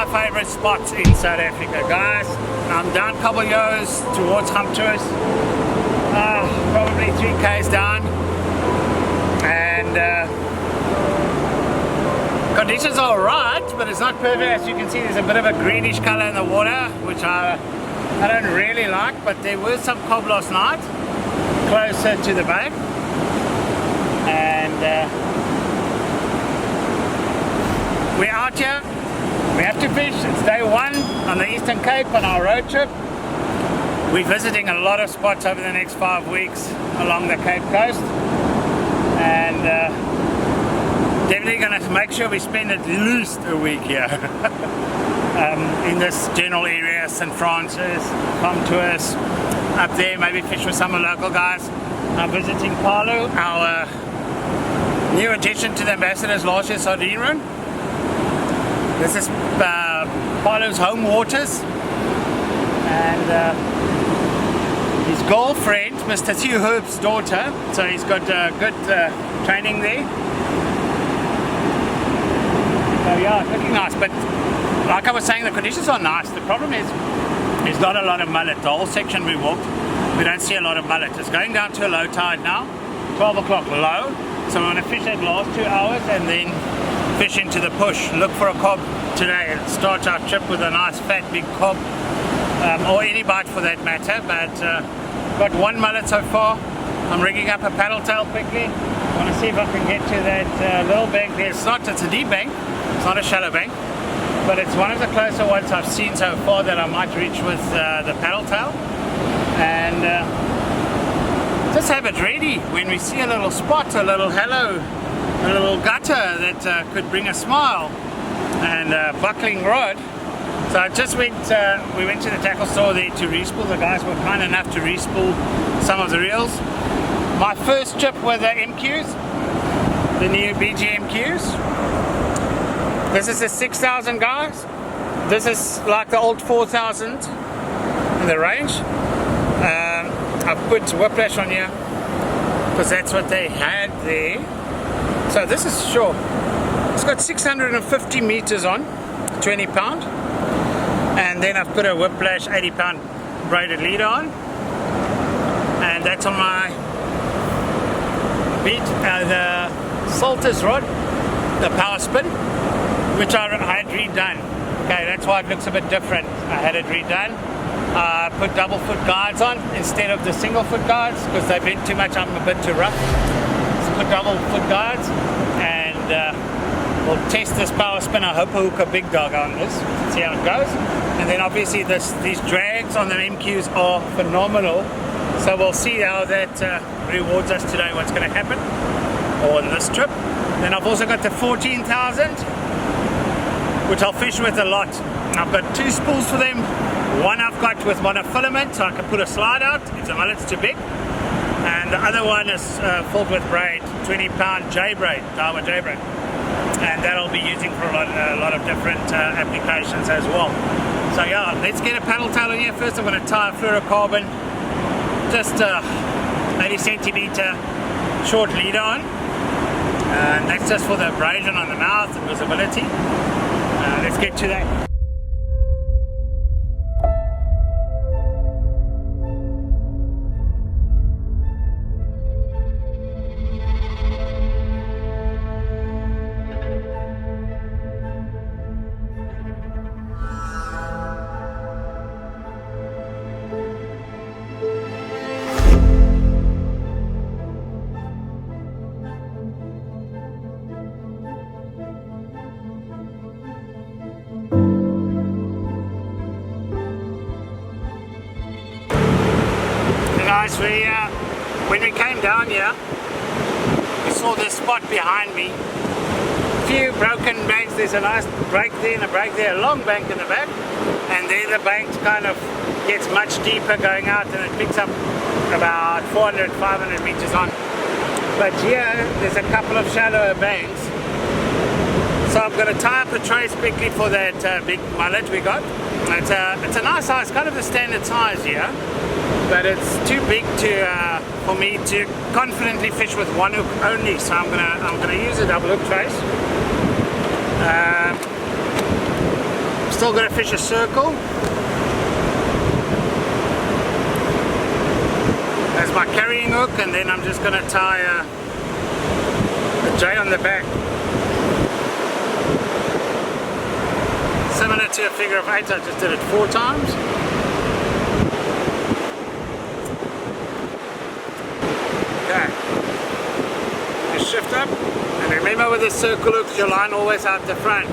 my favorite spots in South Africa, guys. I'm down Kabeljous towards Gamtoos, probably 3 k's down, and conditions are alright, but it's not perfect. As you can see, there's a bit of a greenish color in the water, which I don't really like, but there were some cob last night closer to the bay, and we're out here. We have to fish. It's day 1 on the Eastern Cape on our road trip. We're visiting a lot of spots over the next 5 weeks along the Cape Coast, and definitely going to make sure we spend at least a week here in this general area, St. Francis, Gamtoos, up there, maybe fish with some local guys. I'm visiting Palu, our new addition to the Ambassador's last year sardine run. This is Palu's home waters, and his girlfriend, Mr. Theo Herb's daughter, so he's got good training there. So yeah, it's looking nice, but like I was saying, the conditions are nice. The problem is there's not a lot of mullet. The whole section we walked, we don't see a lot of mullet. It's going down to a low tide now, 12 o'clock low, so I'm going to fish that last 2 hours and then fish into the push. Look for a cob today and start our trip with a nice fat big cob, or any bite for that matter, but got 1 mullet so far. I'm rigging up a paddle tail quickly. I want to see if I can get to that little bank there. It's a deep bank, it's not a shallow bank, but it's one of the closer ones I've seen so far that I might reach with the paddle tail, and just have it ready when we see a little spot, a little hello, a little gutter that could bring a smile, and buckling rod. So I just went, we went to the tackle store there to respool. The guys were kind enough to respool some of the reels. My first trip with the MQs, the new BG MQs. This is a 6,000, guys. This is like the old 4,000 in the range. I've put whiplash on here because that's what they had there. So this is short. It's got 650 meters on, 20 pound. And then I've put a whiplash 80 pound braided leader on. And that's on my beat, the Salters rod, the power spin, which I had redone. Okay, that's why it looks a bit different. I had it redone. Put double foot guides on instead of the single foot guides because they bend too much. I'm a bit too rough. So put double foot guides, and we'll test this power spin. I hope I hook a big dog on this, see how it goes. And then obviously these drags on the MQs are phenomenal. So we'll see how that rewards us today, what's going to happen on this trip. Then I've also got the 14,000, which I'll fish with a lot. I've got 2 spools for them. One I've got with monofilament, so I can put a slide out if the mullet's too big. And the other one is filled with braid, 20 pound J braid, Dharma J braid. And that I'll be using for a lot of different applications as well. So yeah, let's get a paddle tail in here. First I'm going to tie a fluorocarbon, just 80 centimeter short leader on. And that's just for the abrasion on the mouth and visibility. Let's get to that. Guys, when we came down here, we saw this spot behind me. A few broken banks. There's a nice break there and a break there, a long bank in the back, and then the bank kind of gets much deeper going out, and it picks up about 400, 500 meters on. But here, there's a couple of shallower banks. So I'm going to tie up the trace quickly for that big mullet we got. It's a nice size, kind of the standard size here, but it's too big for me to confidently fish with one hook only. So I'm gonna use a double hook trace. Still going to fish a circle as my carrying hook, and then I'm just going to tie a J on the back, similar to a figure of 8. I just did it 4 times. Okay, just shift up, and remember with the circle hooks your line always out the front.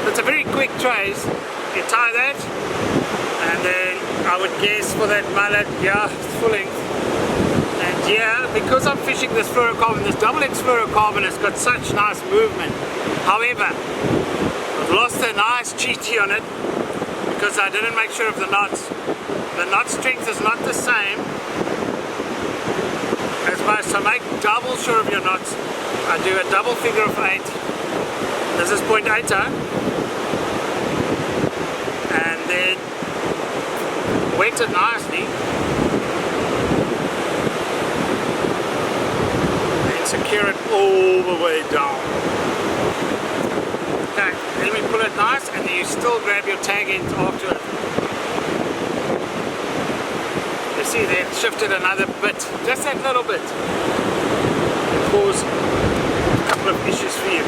It's a very quick trace. You tie that, and then I would guess for that mullet, yeah, it's full length. And yeah, because I'm fishing this fluorocarbon, this double X fluorocarbon has got such nice movement. However, I've lost a nice GT on it because I didn't make sure of the knots. The knot strength is not the same as most, so make double sure of your knots. I do a double figure of 8. This is 0.80, and then wet it nicely, and secure it all the way down. Okay, then we pull it nice, and then you still grab your tag end after it. You see there, it shifted another bit, just that little bit. It caused a couple of issues for you.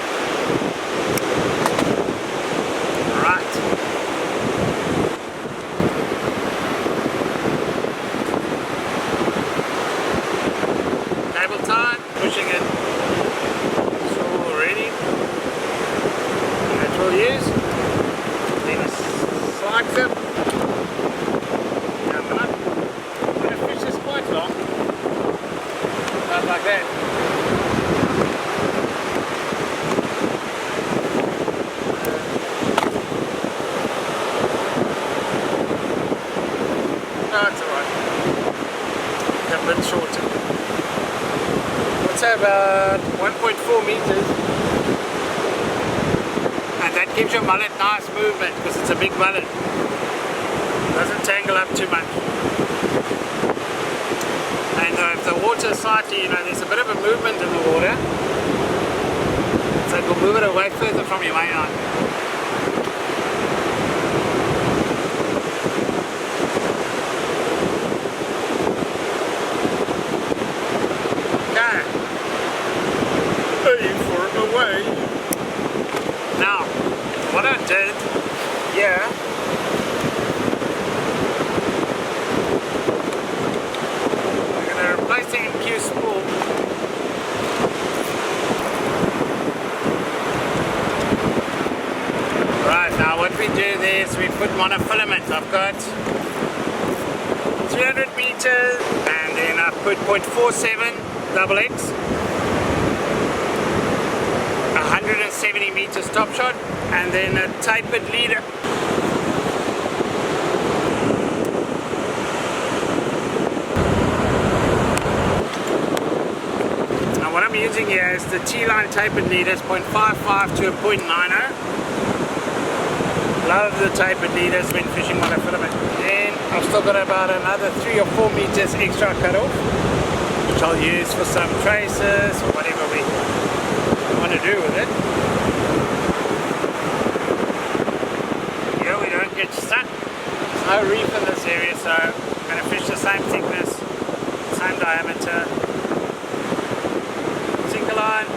Right. Cable tied, pushing it. It's all ready. That we'll use. Then a slide clip. Coming up. I'm going to fish this quite long. Not like that. No, it's alright. A bit shorter. Let's say about 1.4 meters. And that gives your mullet nice movement because it's a big mullet. It doesn't tangle up too much. And if the water is slightly, you know, there's a bit of a movement in the water. So it will move it away further from your main line. Now, what I did here, I'm going to replace the MQ spool. Right, now what we do there is we put monofilament. I've got 300 meters, and then I put 0.47 double X. 170 meters top shot, and then a tapered leader. Now what I'm using here is the T-line tapered leaders, 0.55 to a 0.90. Love the tapered leaders when fishing monofilament. Then I've still got about another 3 or 4 meters extra cut off, which I'll use for some traces or whatever we want to do with it. Here we don't get stuck. There's no reef in this area, so I'm going to fish the same thickness, same diameter. Single line.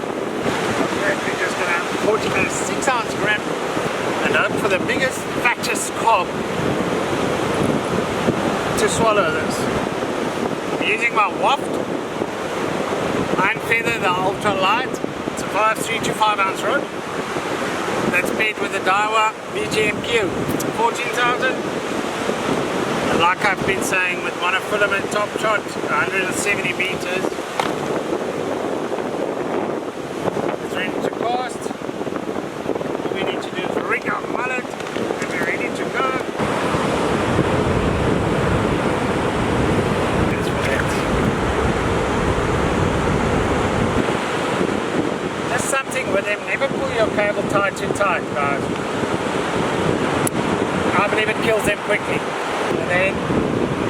We're just going to 40 minutes, 6 ounce grab, and hope for the biggest, fattest cob to swallow this. I'm using my waft iron feather, the ultra light. It's a 3 to 5 ounce rod that's paired with the Daiwa BGMQ 14,000. And like I've been saying, with monofilament top shot, 170 meters. It's ready to cast. All we need to do is rig our mullet and we're ready to go. That's for that. Just something with them, never pull your cable tie too tight, guys. I believe it kills them quickly. And then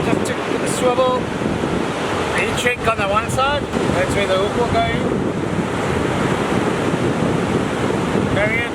just to the swivel, each shrink on the one side, that's where the hook will go in. Carry it.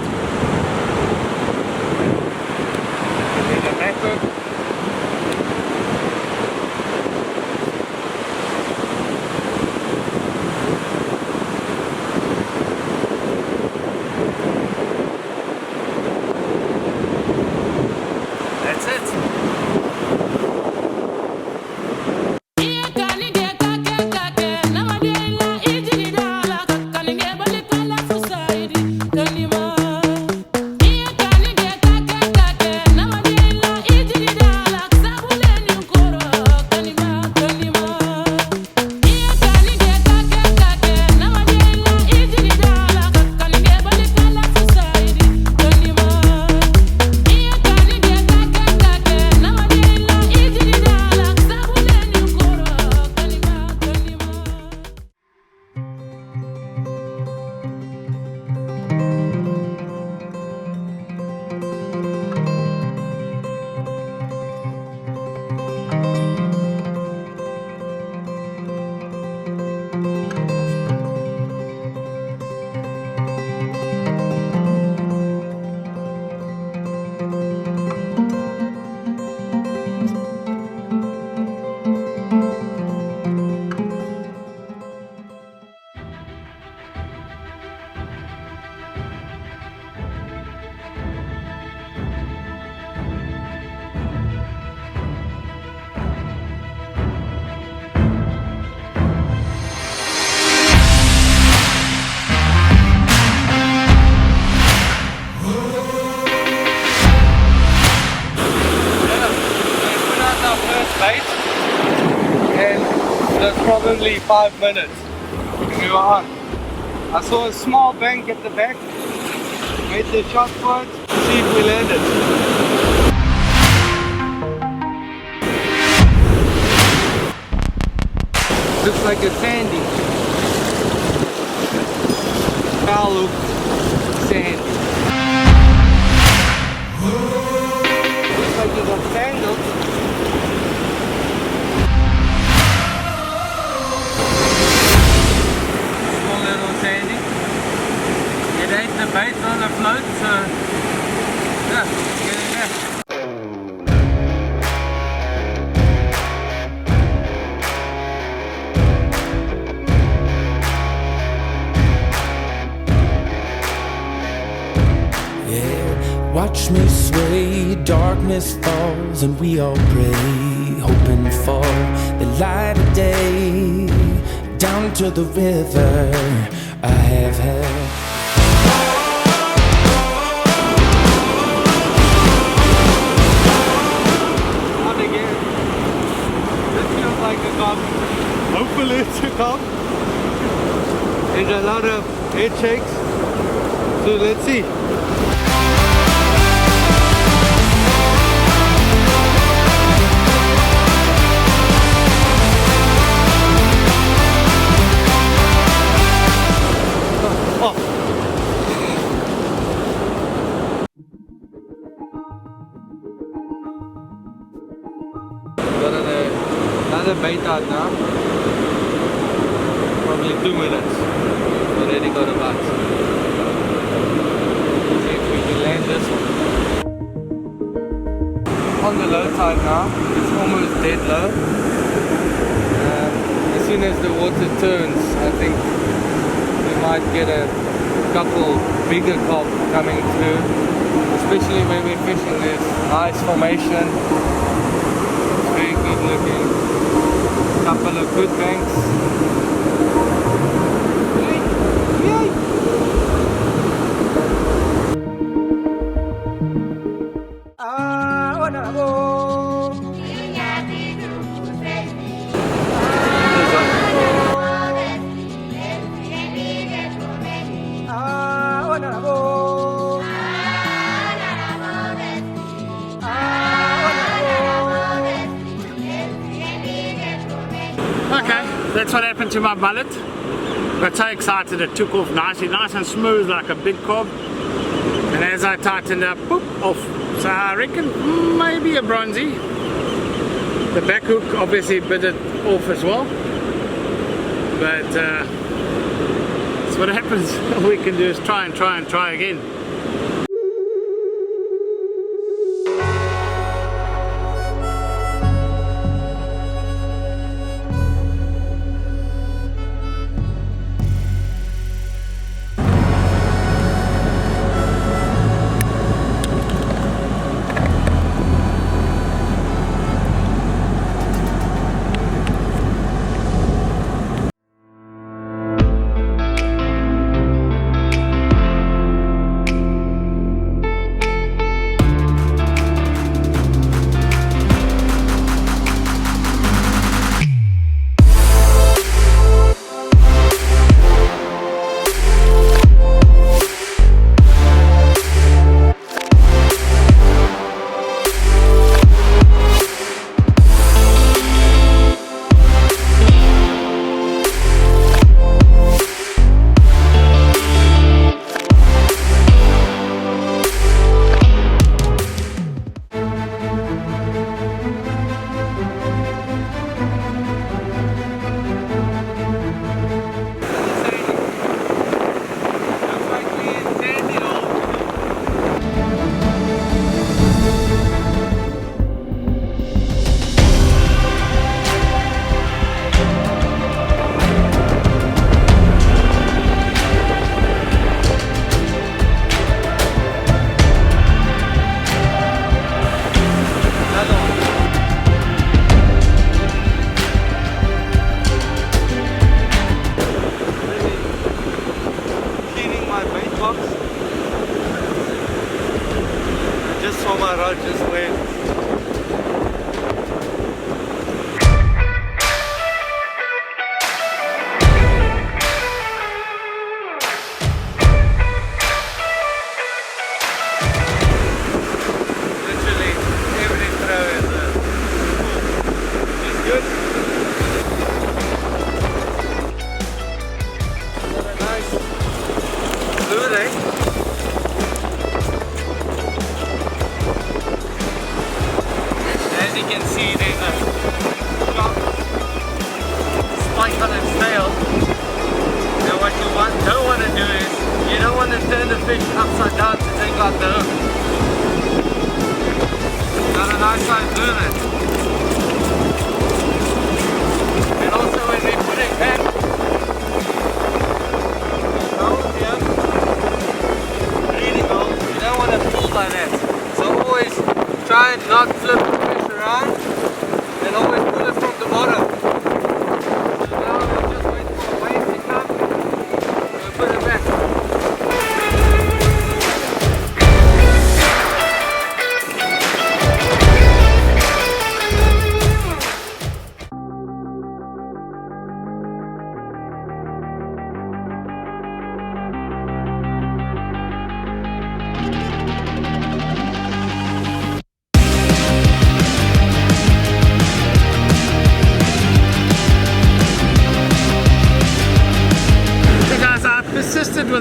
That's probably 5 minutes. And we were on. I saw a small bank at the back. Made the shot for it. See if we landed. Looks like a sandy. Foul loop sandy. Looks like it's a sandal. Small little sandy. It ate the bait on the float, so yeah, get in there. Watch me sway, darkness falls and we all pray, hoping for the light of day. Down to the river I have had. Not again. This feels like a cob. Hopefully it's a cob. There's a lot of head shakes. So let's see. Got another bait out now. Probably 2 minutes. Already got a bite. See if we can land this one. On the low tide now. It's almost dead low. As soon as the water turns, I think we might get a couple bigger cob coming through. Especially when we're fishing this nice formation. Very good looking. Couple of good banks. Yay! Okay, that's what happened to my mullet. Got so excited it took off nicely, nice and smooth like a big cob. And as I tightened up, boop, off. So I reckon maybe a bronzy. The back hook obviously bit it off as well. But that's what happens. All we can do is try again.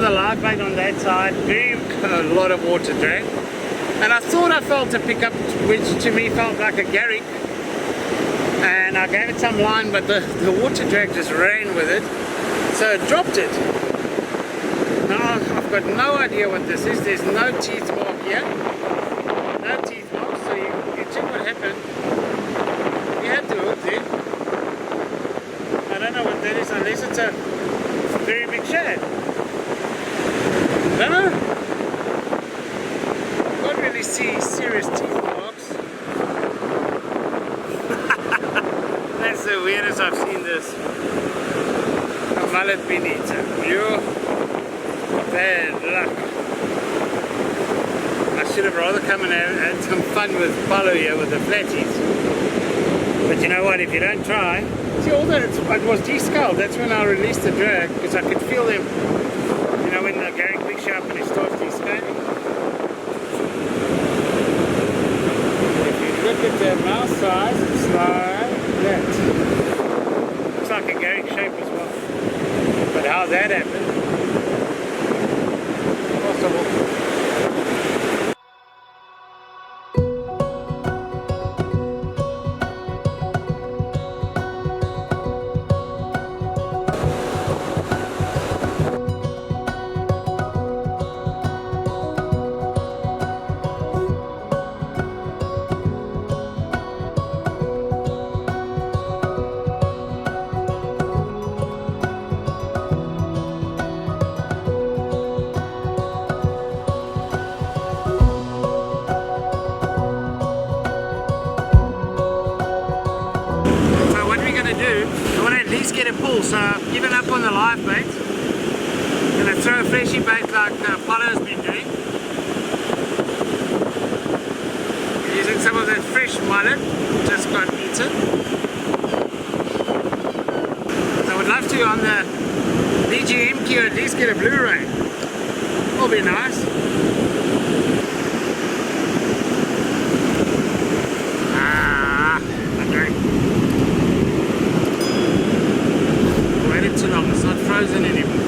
with a live bait on that side, a lot of water drag. And I thought I felt a pickup which to me felt like a garrick. And I gave it some line, but the water drag just ran with it. So I dropped it. Now I've got no idea what this is. There's no teeth mark here. No teeth mark, so you check what happened. You had the hook there. I don't know what that is unless it's a very big shad. Don't know. Can't really see serious teeth marks. That's the weirdest I've seen this. A mullet being eaten. Pure bad luck. I should have rather come and had some fun with Paulo here with the flatties. But you know what, if you don't try, see, although it was descaled, that's when I released the drag, because I could feel them, you know, when the garrick picks you up and it starts descaling. If you look at the mouth size, it's like that. Looks like a garrick shape as well. But how that happened, possible. Get a pull, so I've given up on the live bait. I'm going to throw a fleshy bait like Paulo's been doing. Using some of that fresh mullet, just got eaten. So I would love to on the BGM queue at least get a Blu-ray. Will be nice. Too long, it's not frozen anymore.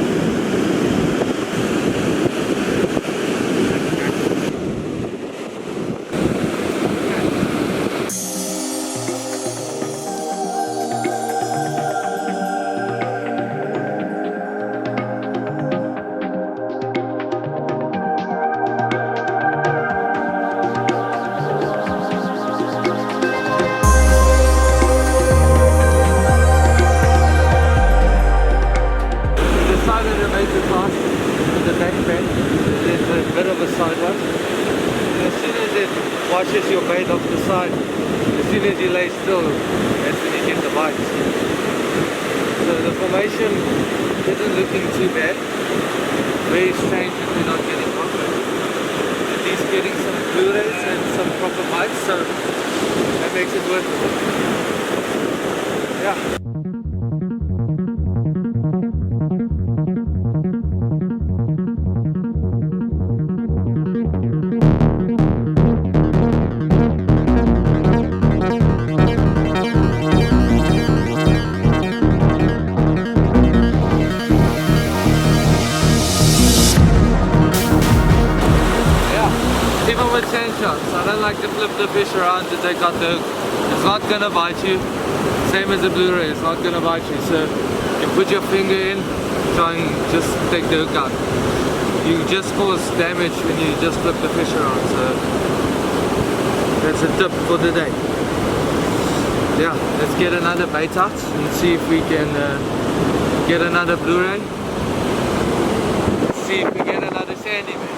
Watches your bait off the side. As soon as you lay still, that's when you get the bites. So the formation isn't looking too bad. Very strange that we're not getting proper. At least getting some Blu-rays and some proper bites, so that makes it worth it. Yeah. I don't like to flip the fish around to take out the hook. It's not gonna bite you. Same as the Blu-ray, it's not gonna bite you. So you put your finger in, try and just take the hook out. You just cause damage when you just flip the fish around. So that's a tip for the day. Yeah, let's get another bait out and see if we can get another Blu-ray. See if we get another sandy man.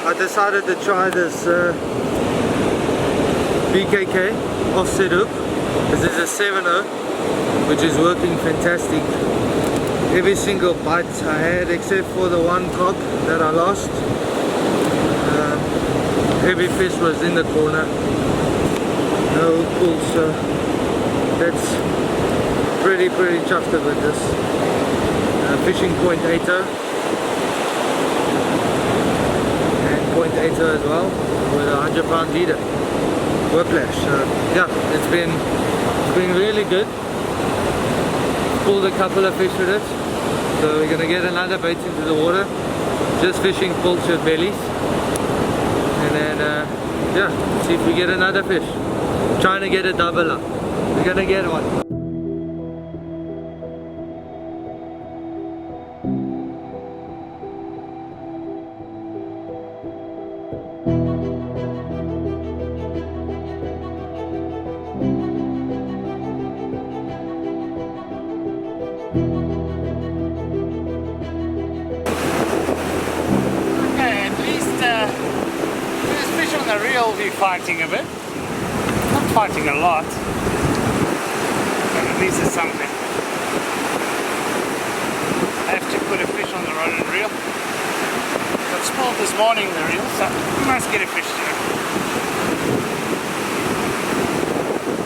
I decided to try this BKK offset hook. This is a 7/0, which is working fantastic. every single bite I had except for the one cock that I lost. Every fish was in the corner, no pulls, so that's pretty chuffed with this. Fishing 0.80 and 0.80 as well with a 100-pound leader whiplash. Yeah, it's been really good. Pulled a couple of fish with it, so we're gonna get another bait into the water, just fishing pilchard bellies, and then yeah, see if we get another fish. Trying to get a double up. We're gonna get one. The reel will be fighting a bit, not fighting a lot, but at least it's something. I have to put a fish on the rod and reel. Got spoiled this morning, the reel, so we must get a fish today.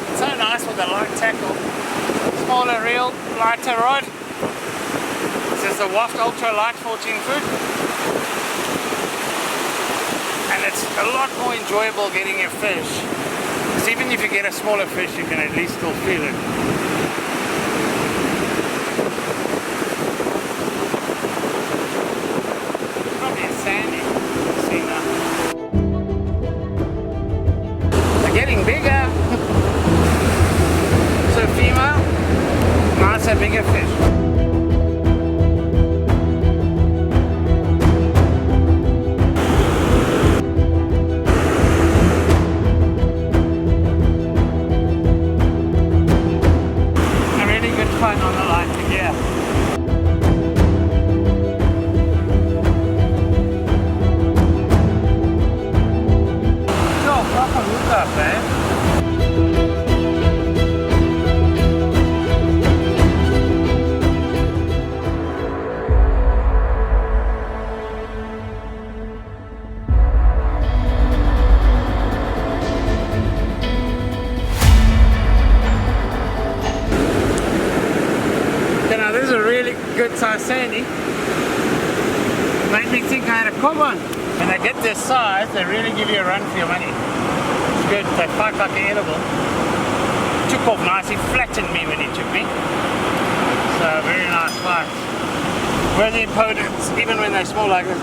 It's so nice with the light tackle, smaller reel, lighter rod. This is the Waft Ultra Light 14 foot. And it's a lot more enjoyable getting a fish, because even if you get a smaller fish, you can at least still feel it. Probably a sandy. See now. They're getting bigger. So female, nicer, bigger fish. Fun on the line, yeah. So, proper hook up, good size sandy. Made me think I had a KOB on. When they get this size, they really give you a run for your money. It's good. They fight like an edible. Took off nice. He flattened me when he took me. So very nice fight. Worthy opponents, even when they're small like this.